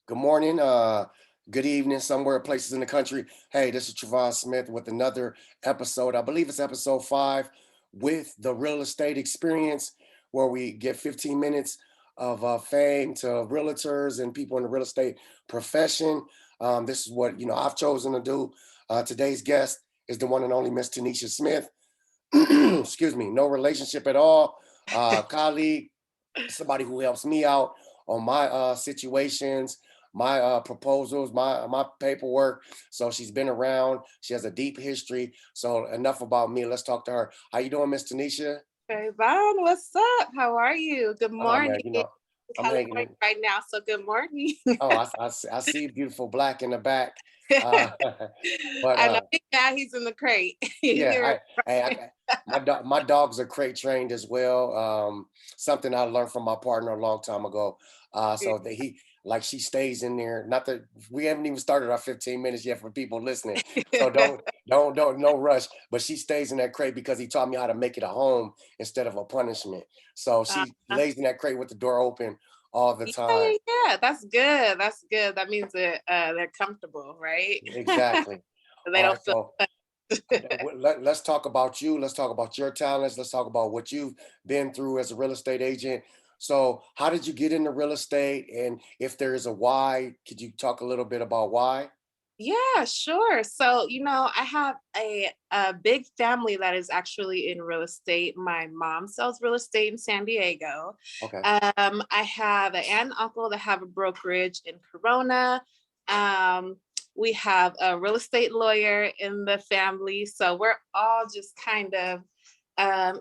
Good morning, good evening, somewhere places in the country. Hey, this is TRAVON Smith with another episode. I believe it's episode 5 with the real estate experience, where we get 15 minutes of fame to realtors and people in the real estate profession. This is what I've chosen to do. Today's guest is the one and only Miss Tenisha Smith. Excuse me, no relationship at all. Colleague, somebody who helps me out on my situations, my proposals, my paperwork. So she's been around. She has a deep history. So enough about me. Let's talk to her. How you doing, Miss Tanisha? Hey, Byron, what's up? How are you? Good Oh morning. man, It's I'm hanging California in. right now, so good morning. Oh, I see beautiful black in the back. Uh, but I know big guy, he's in the crate. yeah, You're right. my dogs are crate trained as well. Something I learned from my partner a long time ago. So that she stays in there. Not that we haven't even started our 15 minutes yet for people listening. So don't no rush. But she stays in that crate because he taught me how to make it a home instead of a punishment. So Uh, she lays in that crate with the door open all the yeah, time. yeah, that's good. That's good. That means that they're comfortable, right? Exactly. They All don't right. feel. So let's talk about you. Let's talk about your talents. Let's talk about what you've been through as a real estate agent. So, how did you get into real estate? And if there is a why, could you talk a little bit about why? Yeah, sure. So, I have a big family that is actually in real estate. My mom sells real estate in San Diego. Okay. I have an aunt and uncle that have a brokerage in Corona. Um, we have a real estate lawyer in the family. So we're all just kind of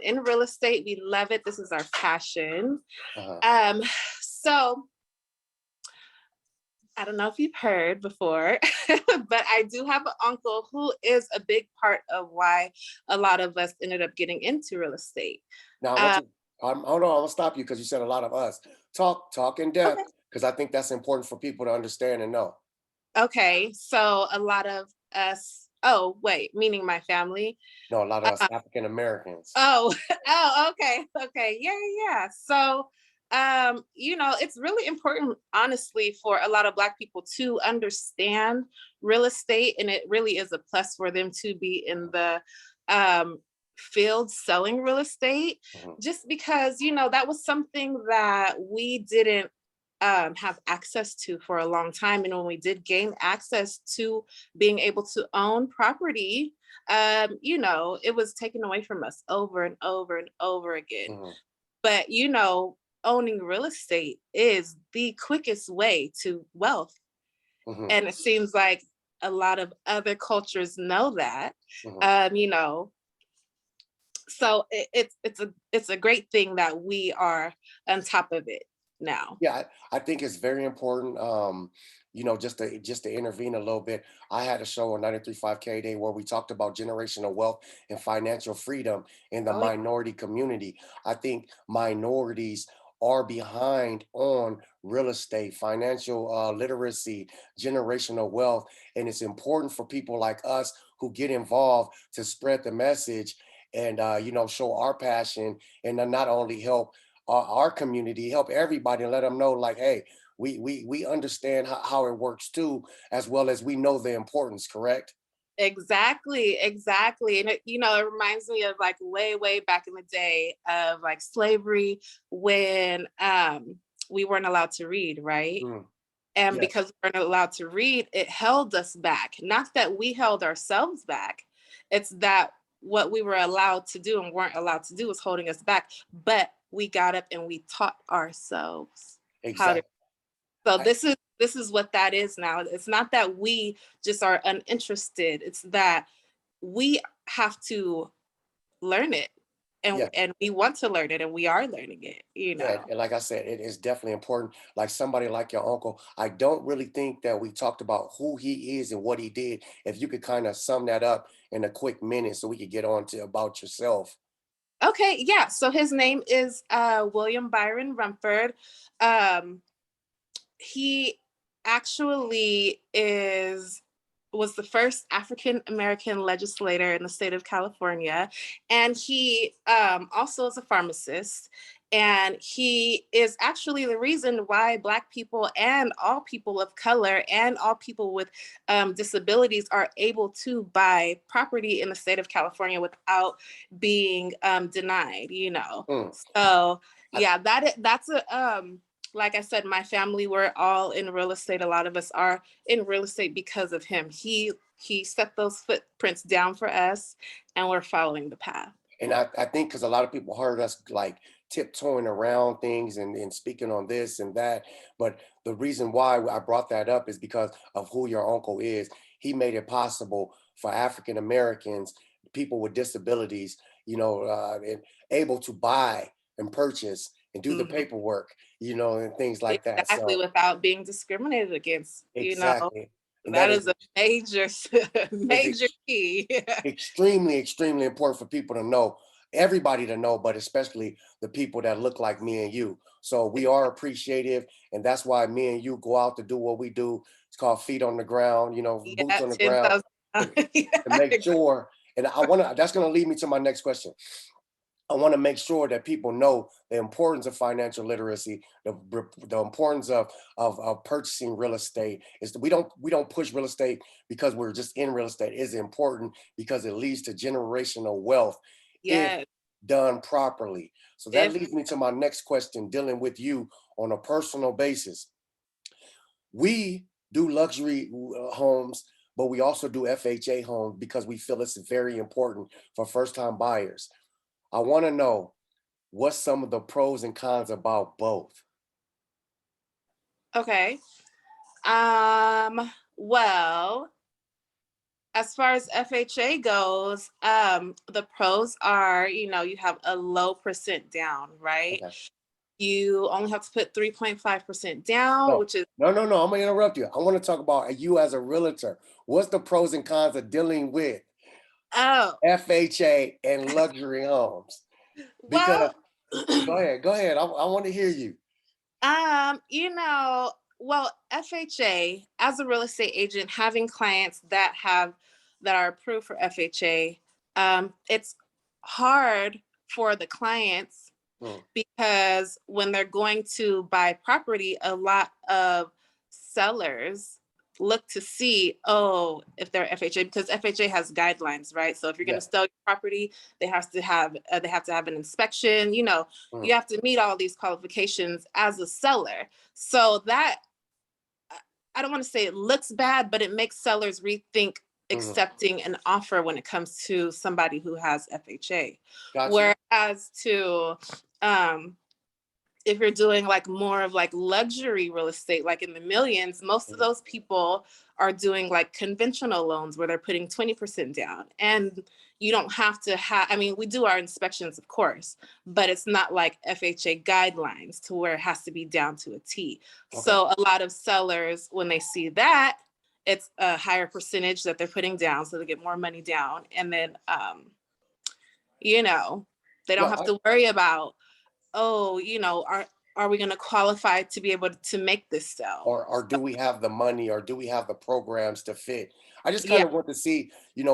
in real estate. We love it. This is our passion. Uh-huh. Um, so I don't know if you've heard before, but I do have an uncle who is a big part of why a lot of us ended up getting into real estate. Now, I want Uh, you. Hold on. I'm gonna stop you because you said a lot of us. Talk in okay. depth because I think that's important for people to understand and know. Okay. So a lot of us, oh, wait, meaning my family. No, a lot of us Uh, African Americans. oh, oh, okay. Okay. Yeah, yeah. Yeah. So, it's really important, honestly, for a lot of Black people to understand real estate. And it really is a plus for them to be in the um, field selling real estate, Mhm. just because, that was something that we didn't have access to for a long time. And when we did gain access to being able to own property, it was taken away from us over and over and over again. Mhm. But, owning real estate is the quickest way to wealth. Mhm. And it seems like a lot of other cultures know that. Mhm. Um, you know, so it's a great thing that we are on top of it now. Yeah, I think it's very important. Just to intervene a little bit. I had a show on 93.5 K Day where we talked about generational wealth and financial freedom in the Oh, minority community. I think minorities are behind on real estate, financial literacy, generational wealth, and it's important for people like us who get involved to spread the message and show our passion and to not only help our community, help everybody, and let them know, like, hey, we understand how it works too, as well as we know the importance. Correct? exactly, exactly. And it reminds me of like way, way back in the day of like slavery when we weren't allowed to read, right? Mm, And yes. because we weren't allowed to read, it held us back. Not that we held ourselves back, it's that what we were allowed to do and weren't allowed to do was holding us back. But we got up and we taught ourselves how to. Exactly. So I, this is what that is now. It's not that we just are uninterested. It's that we have to learn it, and yeah. we want to learn it, and we are learning it. Yeah, and like I said, it is definitely important. Like somebody like your uncle, I don't really think that we talked about who he is and what he did. If you could kind of sum that up in a quick minute so we could get on to about yourself. Okay, yeah. So his name is William Byron Rumford. Um, he actually is. was the first African American legislator in the state of California, and he also is a pharmacist. And he is actually the reason why Black people and all people of color and all people with disabilities are able to buy property in the state of California without being denied. Mm. So I, yeah, that's a like I said, my family, we're all in real estate. A lot of us are in real estate because of him. He set those footprints down for us, and we're following the path. and I think because a lot of people heard us like tiptoeing around things and speaking on this and that, but the reason why I brought that up is because of who your uncle is. He made it possible for African Americans, people with disabilities, and able to buy and purchase and do the Mhm. paperwork, and things like that. Exactly, So without being discriminated against. exactly, and That is a major, is major key. extremely, extremely important for people to know, everybody to know, but especially the people that look like me and you. So we are appreciative, and that's why me and you go out to do what we do. It's called feet on the ground, boots Yeah, on the ground 10,000. to, Yeah, to make sure. And that's gonna lead me to my next question. I want to make sure that people know the importance of financial literacy, the importance of purchasing real estate. Is that we don't push real estate because we're just in real estate. It's important because it leads to generational wealth if yes, done properly. So that definitely. leads me to my next question, dealing with you on a personal basis. We do luxury homes, but we also do FHA homes because we feel it's very important for first time buyers. I want to know, what's some of the pros and cons about both? Okay. Well, as far as FHA goes, the pros are, you have a low percent down, right? Okay. You only have to put 3.5% down, No, which is, no, no, no. I'm gonna interrupt you. I want to talk about you as a realtor. What's the pros and cons of dealing with oh, FHA and luxury homes? Because well, go ahead. I want to hear you. well, FHA, as a real estate agent, having clients that are approved for FHA, it's hard for the clients Mm, because when they're going to buy property, a lot of sellers look to see, oh, if they're FHA, because FHA has guidelines, right? So if you're going to yeah. sell your property, they have to have an inspection. You Mm, have to meet all these qualifications as a seller. So that, I don't want to say it looks bad, but it makes sellers rethink mhm. accepting an offer when it comes to somebody who has FHA. Got you. Whereas to um, if you're doing like more of like luxury real estate, like in the millions, most of Mhm. those people are doing like conventional loans where they're putting 20% down. And you don't have to have, I mean, we do our inspections, of course, but it's not like FHA guidelines to where it has to be down to a T. Okay. So a lot of sellers, when they see that, it's a higher percentage that they're putting down. So they get more money down. And then, you know, they don't No, have to worry about, oh, are we going to qualify to be able to make this sell? or do we have the money, or do we have the programs to fit? I just kind Yeah, of want to see,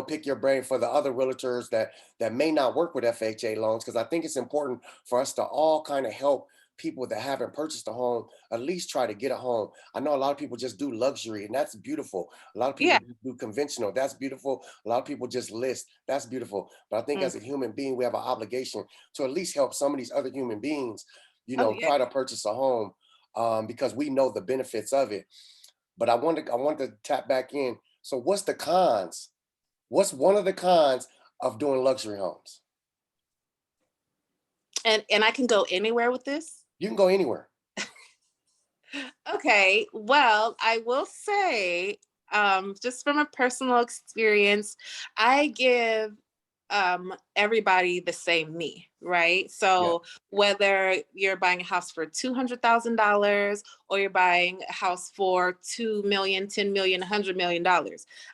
pick your brain for the other realtors that may not work with FHA loans, because I think it's important for us to all kind of help people that haven't purchased a home at least try to get a home. I know a lot of people just do luxury, and that's beautiful. A lot of people yeah, just do conventional, that's beautiful. A lot of people just list, that's beautiful. But I think mm, as a human being, we have an obligation to at least help some of these other human beings, oh yeah. try to purchase a home, because we know the benefits of it. But I want to tap back in. So what's the cons? What's one of the cons of doing luxury homes? And I can go anywhere with this. You can go anywhere. Okay, well, I will say, just from a personal experience, I give everybody the same me, right? Yeah. So whether you're buying a house for $200,000 or you're buying a house for 2 million, 10 million, $100 million,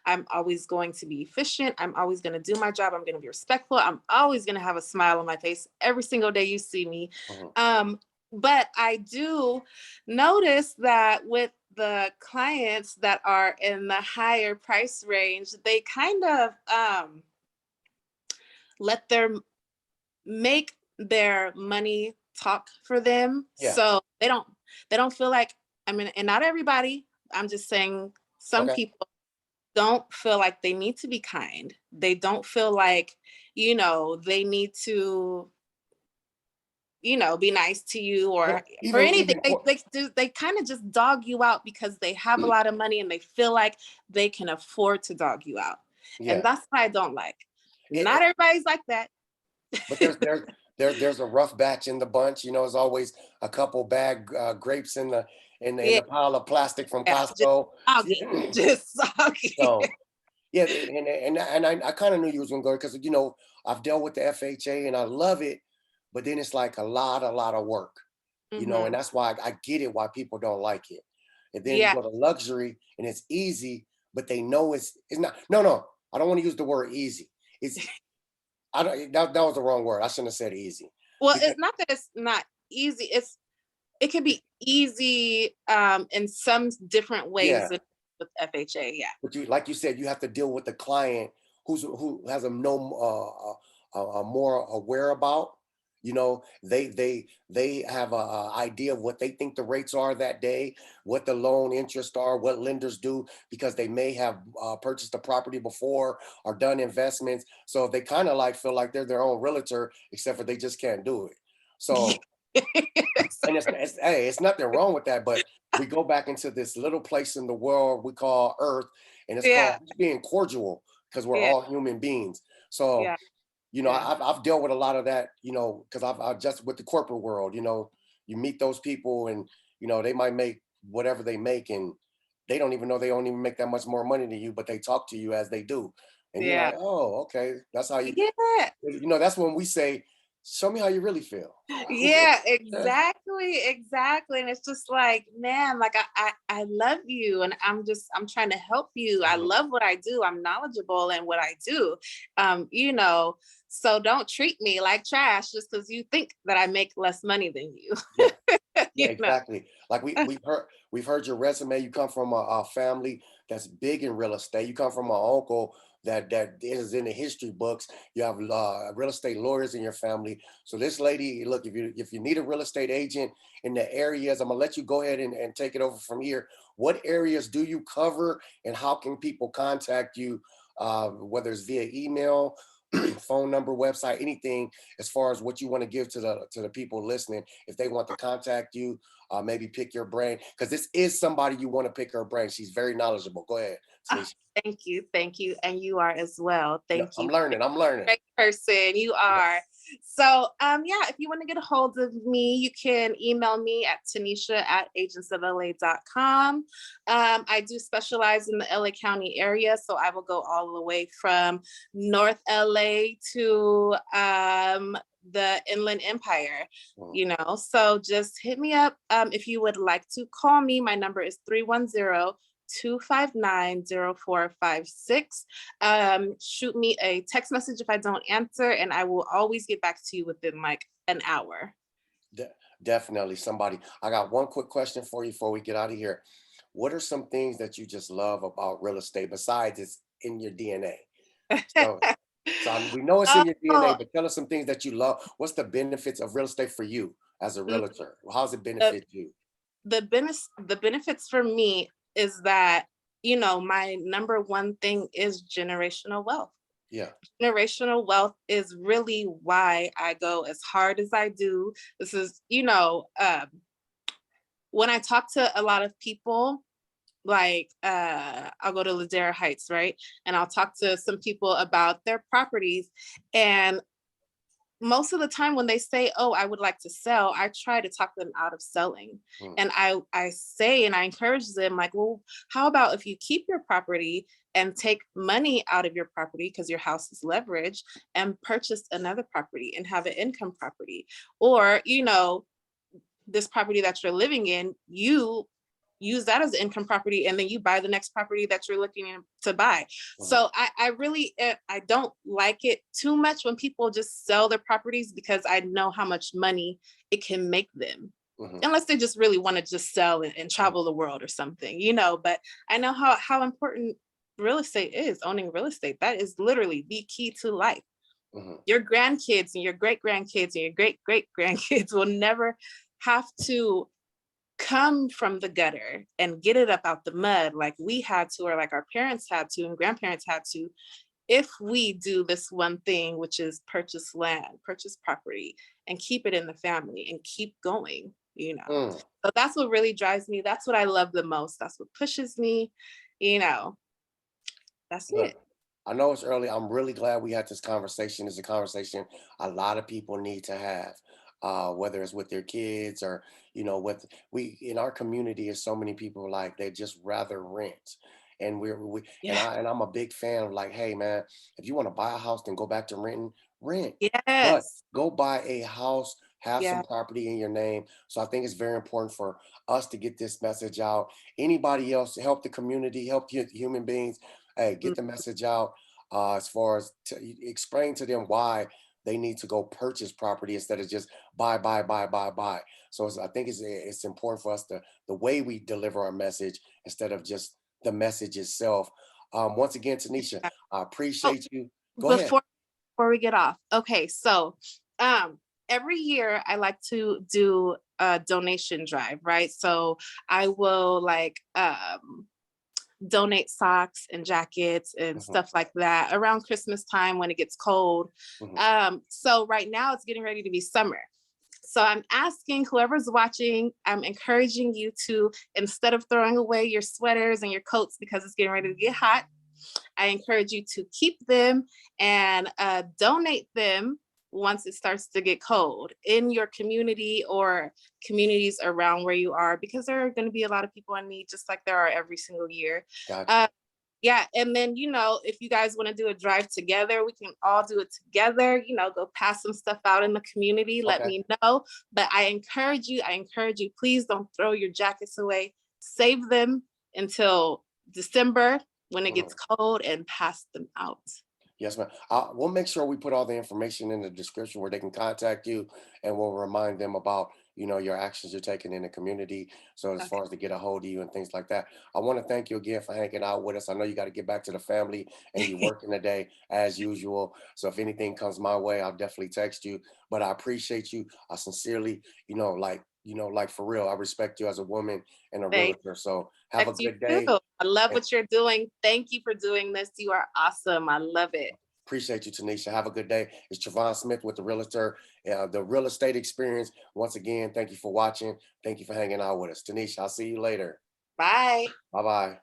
I'm always going to be efficient. I'm always going to do my job. I'm going to be respectful. I'm always going to have a smile on my face every single day you see me. Mhm. Um, But I do notice that with the clients that are in the higher price range, they kind of let their make their money talk for them. Yeah. So they don't feel like, I mean, and not everybody, I'm just saying some Okay. people don't feel like they need to be kind. They don't feel like, they need to, be nice to you Yeah. or Even anything. even They kind of just dog you out because they have a lot of money and they feel like they can afford to dog you out. And yeah. that's what I don't like. It, Not it- everybody's like that. but there's a rough batch in the bunch. There's always a couple bag grapes in Yeah, the pile of plastic from just Costco. soggy. Just soggy. So yeah, and I kind of knew you was gonna go because I've dealt with the FHA and I love it, but then it's like a lot of work, and Hmm. that's why I get it why people don't like it. And then you Yeah. go to luxury and it's easy, but they know it's not. No, I don't want to use the word easy. It's I don't that was the wrong word. I shouldn't have said easy Well, because it's not that it's not easy. It can be easy in some different ways yeah, with FHA. Yeah. but like you said, you have to deal with the client who has a more aware about. They have a idea of what they think the rates are that day, what the loan interest are, what lenders do because they may have purchased a property before or done investments. So they kind of like feel like they're their own realtor, except for they just can't do it. So and hey, it's nothing wrong with that, but we go back into this little place in the world we call Earth, and it's Yeah. called being cordial because we're Yeah. all human beings. So, Yeah. Yeah. I've dealt with a lot of that, because I've just with the corporate world, you meet those people and they might make whatever they make, and they don't even make that much more money than you, but they talk to you as they do, and you're Yeah. like, oh, okay, that's how you, Yeah. that's when we say, show me how you really feel. Yeah, exactly, exactly. And it's just like, man, like I love you and I'm trying to help you. I Mhm. love what I do. I'm knowledgeable in what I do. So don't treat me like trash just because you think that I make less money than you. Yeah. Yeah, you know. exactly. Like we've heard your resume. You come from a family that's big in real estate. You come from an uncle that is in the history books. You have real estate lawyers in your family. So this lady, look, if you need a real estate agent in the areas, I'm gonna let you go ahead and take it over from here. What areas do you cover, and how can people contact you? Whether it's via email, phone number, website, anything as far as what you want to give to the people listening if they want to contact you, maybe pick your brain because this is somebody you want to pick her brain. She's very knowledgeable. Go ahead, Ah, Tenisha. thank you, and you are as well. Yeah, Thank I'm you. learning. I'm learning. Great person you Yeah. are. So yeah, if you want to get a hold of me, you can email me at tanisha@agentsofla.com. I do specialize in the LA County area, so I will go all the way from North LA to the Inland Empire, Mhm. so just hit me up if you would like to call me. My number is 310-259-0456. Shoot me a text message if I don't answer, and I will always get back to you within like an hour. De- Definitely somebody. I got one quick question for you before we get out of here. What are some things that you just love about real estate besides it's in your DNA? So, we know it's in your DNA, Oh, but tell us some things that you love. What's the benefits of real estate for you as a mm, realtor? How's it the, benefit you? the benefits for me is that, my number one thing is generational wealth. Yeah. Generational wealth is really why I go as hard as I do. This is, when I talk to a lot of people, like I'll go to Ladera Heights, right? And I'll talk to some people about their properties. And most of the time when they say, oh, I would like to sell, I try to talk them out of selling. Mm. And I say and I encourage them, like, well, how about if you keep your property and take money out of your property because your house is leveraged and purchase another property and have an income property? Or, this property that you're living in, you use that as an income property and then you buy the next property that you're looking to buy. Mhm. So I really I don't like it too much when people just sell their properties because I know how much money it can make them. Mhm. unless they just really want to just sell and travel the world or something, but I know how important real estate is. Owning real estate, that is literally the key to life. Mhm. Your grandkids and your great grandkids and your great great grandkids will never have to come from the gutter and get it up out the mud like we had to, or like our parents had to and grandparents had to, if we do this one thing, which is purchase land, purchase property, and keep it in the family and keep going. Mm. So that's what really drives me. That's what I love the most. That's what pushes me, you know, that's Look, it. I know it's early. I'm really glad we had this conversation. It's a conversation a lot of people need to have, whether it's with their kids or, with we in our community is so many people like they just rather rent. And we and Yeah. I'm a big fan of like, hey man, if you want to buy a house, then go back to renting, rent. But Yes. go buy a house, have some Yeah. property in your name. So I think it's very important for us to get this message out. Anybody else, help the community, help human beings. Hey, Mm, get the message out as far as to explain to them why they need to go purchase property instead of just buy, buy, buy, buy, buy. So I think it's important for us to the way we deliver our message instead of just the message itself. Once again, Tanisha, yeah. I Oh, appreciate you. Go ahead. before we get off. Okay, so um every year I like to do a donation drive, right? So I will like donate socks and jackets and Mhm, stuff like that around Christmas time when it gets cold. mhm. So right now it's getting ready to be summer. So I'm asking whoever's watching, I'm encouraging you to, instead of throwing away your sweaters and your coats because it's getting ready to get hot, I encourage you to keep them and donate them once it starts to get cold in your community or communities around where you are, because there are going to be a lot of people in need, just like there are every single year. Gotcha. Uh, yeah, and then if you guys want to do a drive together, we can all do it together. Go pass some stuff out in the community. Let Okay. me know. But I encourage you, please don't throw your jackets away. Save them until December when it Mhm. gets cold and pass them out. Yes, ma'am. We'll make sure we put all the information in the description where they can contact you, and we'll remind them about your actions you're taking in the community. So as Okay. far as to get a hold of you and things like that, I want to thank you again for hanging out with us. I know you got to get back to the family and you working today as usual. So if anything comes my way, I'll definitely text you. But I appreciate you. I sincerely, like for real, I respect you as a woman and a Thank realtor. So have a respect you good too. day. I love And what you're doing. Thank you for doing this. You are awesome. I love it. appreciate you, Tanisha. Have a good day. It's TRAVON Smith with the Realtor, the Real Estate Experience. Once again, thank you for watching. Thank you for hanging out with us. Tanisha, I'll see you later. Bye. Bye bye.